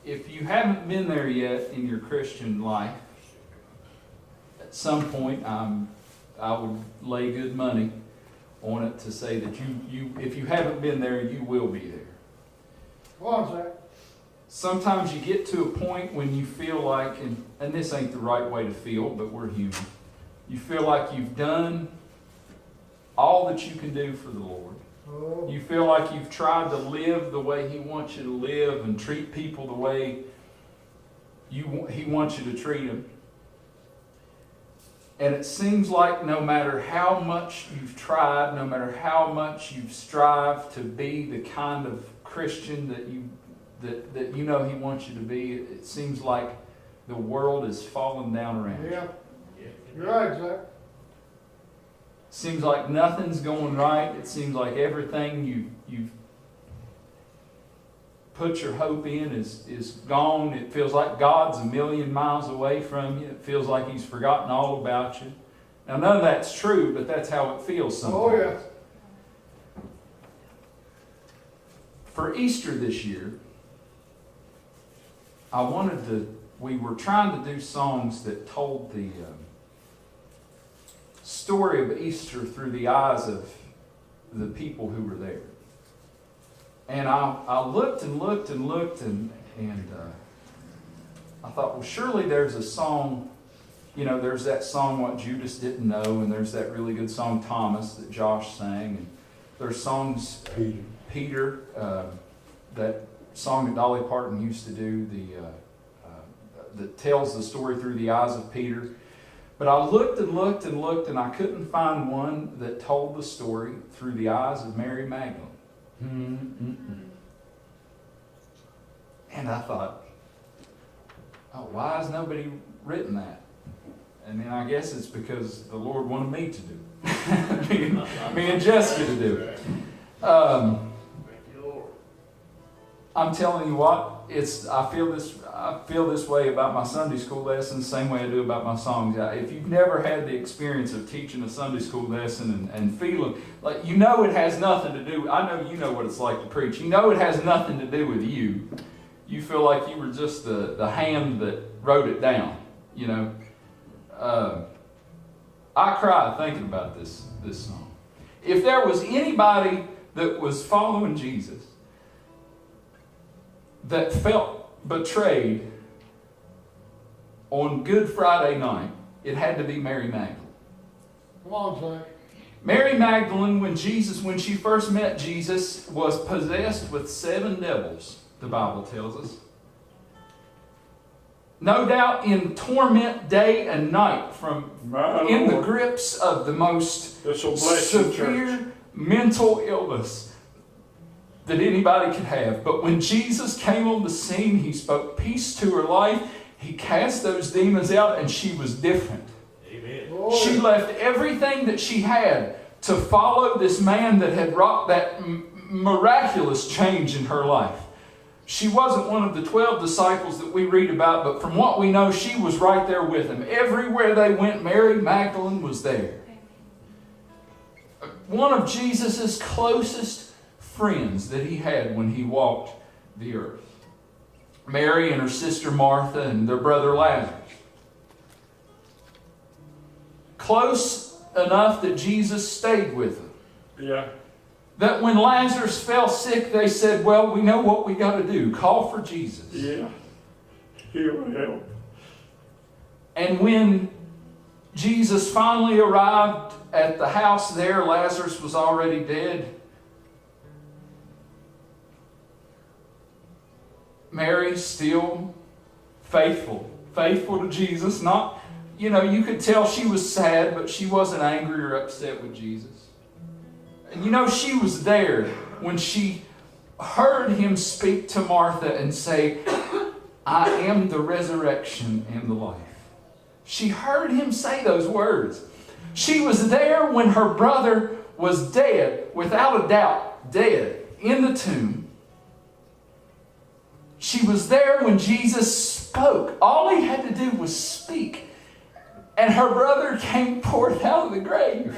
if you haven't been there yet in your Christian life, at some point I would lay good money on it to say that you if you haven't been there, you will be there. Go on, Zack. Sometimes you get to a point when you feel like, and this ain't the right way to feel, but we're human. You feel like you've done all that you can do for the Lord. Oh. You feel like you've tried to live the way He wants you to live and treat people the way He wants you to treat them. And it seems like no matter how much you've tried, no matter how much you've strived to be the kind of Christian that you know He wants you to be, it seems like the world is falling down around you. Yeah. You're right, Zack. Seems like nothing's going right. It seems like everything you've put your hope in is gone. It feels like God's a million miles away from you. It feels like He's forgotten all about you. Now, none of that's true, but that's how it feels sometimes. Oh, yeah. For Easter this year, we were trying to do songs that told the story of Easter through the eyes of the people who were there. And I looked and looked and looked and I thought, well, surely there's a song, there's that song, What Judas Didn't Know, and there's that really good song, Thomas, that Josh sang, and there's songs, Peter, that song that Dolly Parton used to do, that tells the story through the eyes of Peter. But I looked and looked and looked, and I couldn't find one that told the story through the eyes of Mary Magdalene. And I thought, oh, why has nobody written that? And then I guess it's because the Lord wanted me to do it. me and Jessica to do it. I'm telling you what, I feel this way about my Sunday school lessons, the same way I do about my songs. If you've never had the experience of teaching a Sunday school lesson and feeling like it has nothing to do, I know you know what it's like to preach. It has nothing to do with you. You feel like you were just the hand that wrote it down. I cried thinking about this song. If there was anybody that was following Jesus that felt betrayed on Good Friday night, it had to be Mary Magdalene. Come on, Zack. Mary Magdalene, when she first met Jesus, was possessed with 7 devils, the Bible tells us. No doubt in torment day and night in the grips of the most severe mental illness that anybody could have. But when Jesus came on the scene, He spoke peace to her life. He cast those demons out, and she was different. Amen. She left everything that she had to follow this man that had wrought that miraculous change in her life. She wasn't one of the 12 disciples that we read about, but from what we know, she was right there with them. Everywhere they went, Mary Magdalene was there. One of Jesus' closest friends that He had when He walked the earth. Mary and her sister Martha and their brother Lazarus. Close enough that Jesus stayed with them. Yeah. That when Lazarus fell sick, they said, well, we know what we got to do. Call for Jesus. Yeah. He will help. And when Jesus finally arrived at the house there, Lazarus was already dead. Mary still faithful to Jesus. Not, you could tell she was sad, but she wasn't angry or upset with Jesus. And she was there when she heard Him speak to Martha and say, I am the resurrection and the life. She heard Him say those words. She was there when her brother was dead, without a doubt, dead, in the tomb. She was there when Jesus spoke. All He had to do was speak. And her brother came forth out of the grave.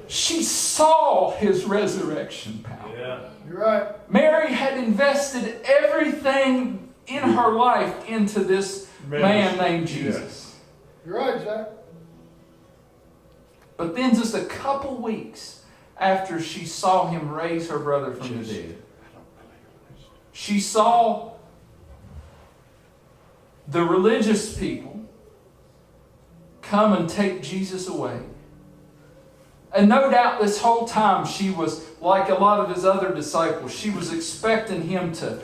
She saw His resurrection power. Yeah. You're right. Mary had invested everything in her life into this man named Jesus. You're right, Zach. But then just a couple weeks after she saw him raise her brother from the dead, she saw the religious people come and take Jesus away. And no doubt this whole time she was like a lot of his other disciples. She was expecting him to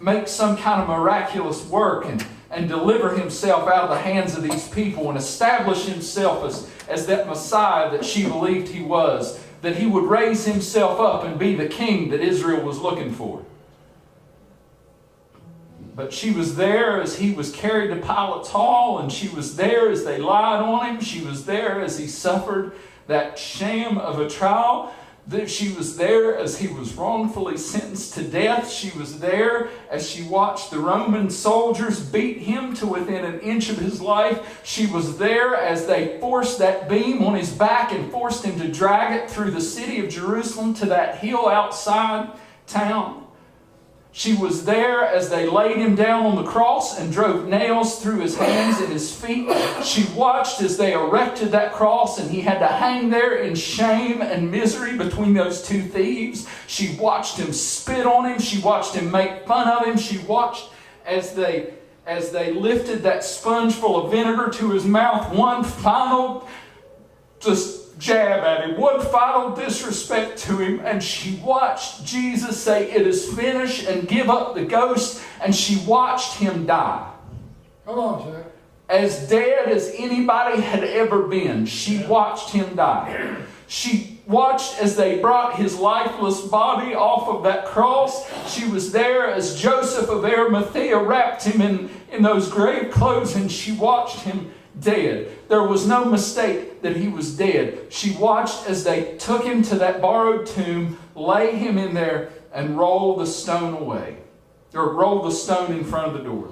make some kind of miraculous work and deliver himself out of the hands of these people and establish himself as that Messiah that she believed he was. That he would raise himself up and be the king that Israel was looking for. But she was there as he was carried to Pilate's hall, and she was there as they lied on him. She was there as he suffered that shame of a trial. That she was there as he was wrongfully sentenced to death. She was there as she watched the Roman soldiers beat him to within an inch of his life. She was there as they forced that beam on his back and forced him to drag it through the city of Jerusalem to that hill outside town. She was there as they laid him down on the cross and drove nails through his hands and his feet. She watched as they erected that cross and he had to hang there in shame and misery between those two thieves. She watched him spit on him. She watched him make fun of him. She watched as they lifted that sponge full of vinegar to his mouth, one final just jab at him, one final disrespect to him, and she watched Jesus say, "It is finished," and give up the ghost, and she watched him die. Come on, Zach. As dead as anybody had ever been, she watched him die. She watched as they brought his lifeless body off of that cross. She was there as Joseph of Arimathea wrapped him in those grave clothes, and she watched him dead. There was no mistake that he was dead. She watched as they took him to that borrowed tomb, lay him in there, and roll the stone away. Or roll the stone in front of the door.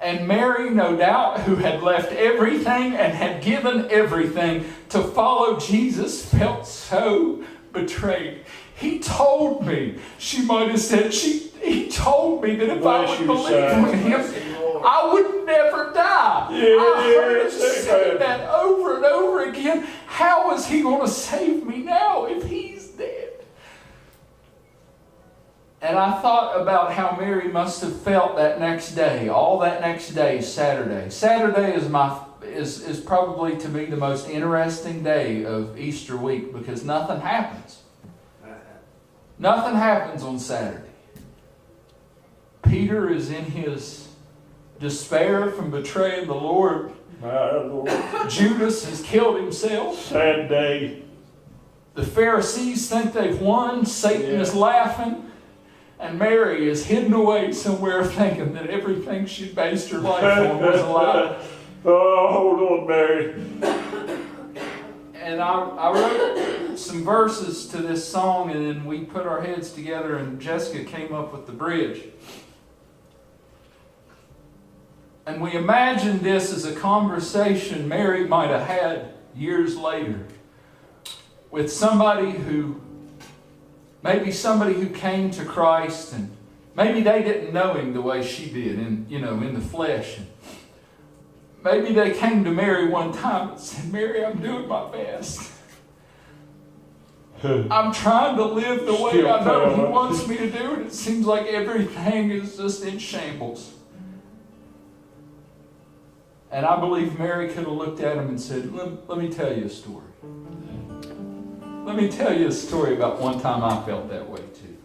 And Mary, no doubt, who had left everything and had given everything to follow Jesus, felt so betrayed. He told me, she might have said, he told me that if I would believe in him, I would never die. I heard him say that over and over again. How is he going to save me now if he's dead? And I thought about how Mary must have felt that next day. All that next day, Saturday. Saturday is probably to me the most interesting day of Easter week because nothing happens. Nothing happens on Saturday. Peter is in his despair from betraying the Lord. My Lord. Judas has killed himself. Sad day. The Pharisees think they've won. Satan is laughing. And Mary is hidden away somewhere thinking that everything she based her life on was a lie. Oh, hold on, Mary. And I wrote some verses to this song, and then we put our heads together, and Jessica came up with the bridge. And we imagined this as a conversation Mary might have had years later with somebody who came to Christ, and maybe they didn't know him the way she did, in the flesh. And maybe they came to Mary one time and said, "Mary, I'm doing my best. I'm trying to live the way I know he wants me to do, and it seems like everything is just in shambles." And I believe Mary could have looked at him and said, let me tell you a story. Let me tell you a story about one time I felt that way too.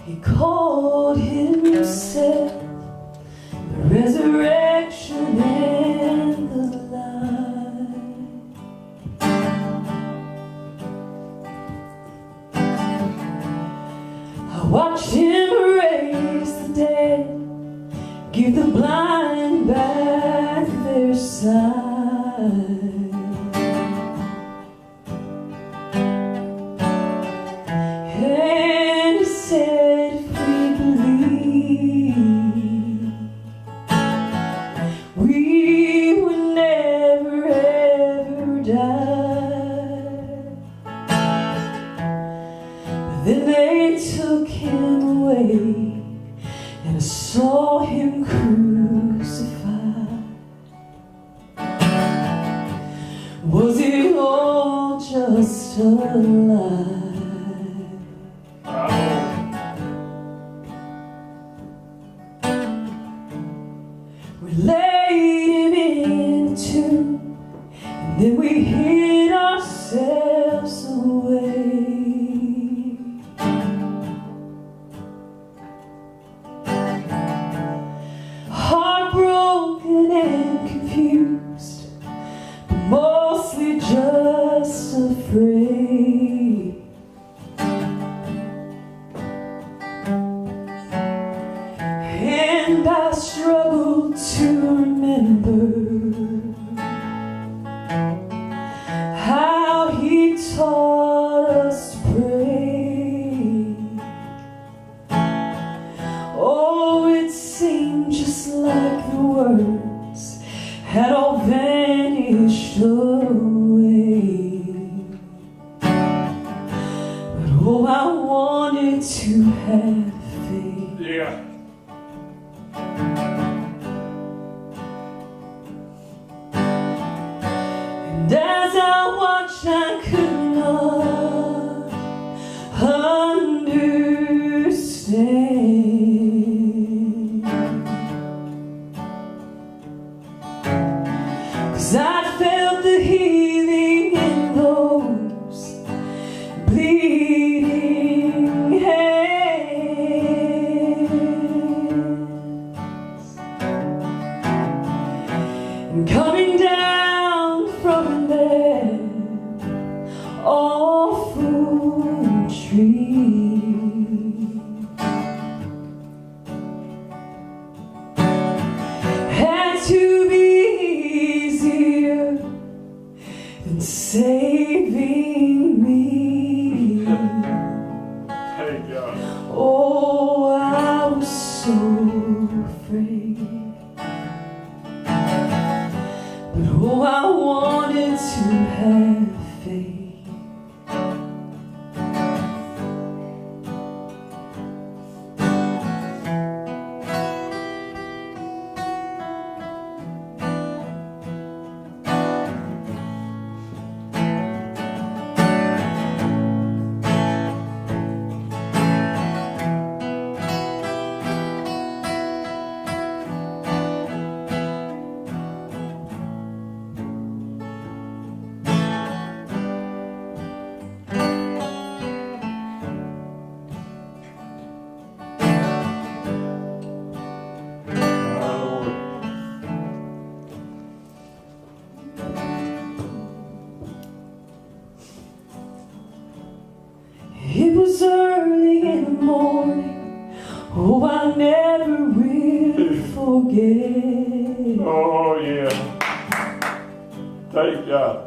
He called himself the resurrection and the life. I watched him raise the dead, give the blind back their sight. away, and I saw him crucified. Was it all just a lie? We laid him in the tomb, and then we hid ourselves away. Heartbroken and confused, but mostly just afraid. And I struggled to remember how he taught us to pray. Oh, it seemed just like the words had all vanished away. But oh, I wanted to have faith. Yeah. And as I watched, I could not understand, 'cause I felt the healing in those bleeding hands, and coming down from that awful tree. Had to be easier than saving me. Thank God. Oh, I was so afraid, but oh, I wanted to have faith. It was early in the morning, oh, I never will forget. Oh, yeah. Thank God.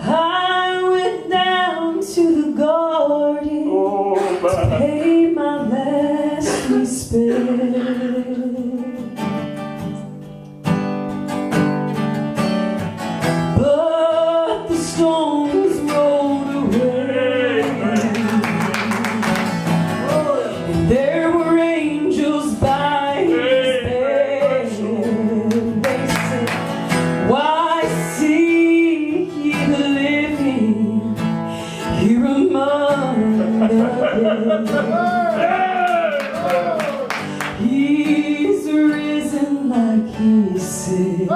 I went down to the garden Oh, to my. pay my last respect. But the stones rolled away, and there were angels by his bed. They said, "Why seek ye the living here among the dead? He's risen like he said.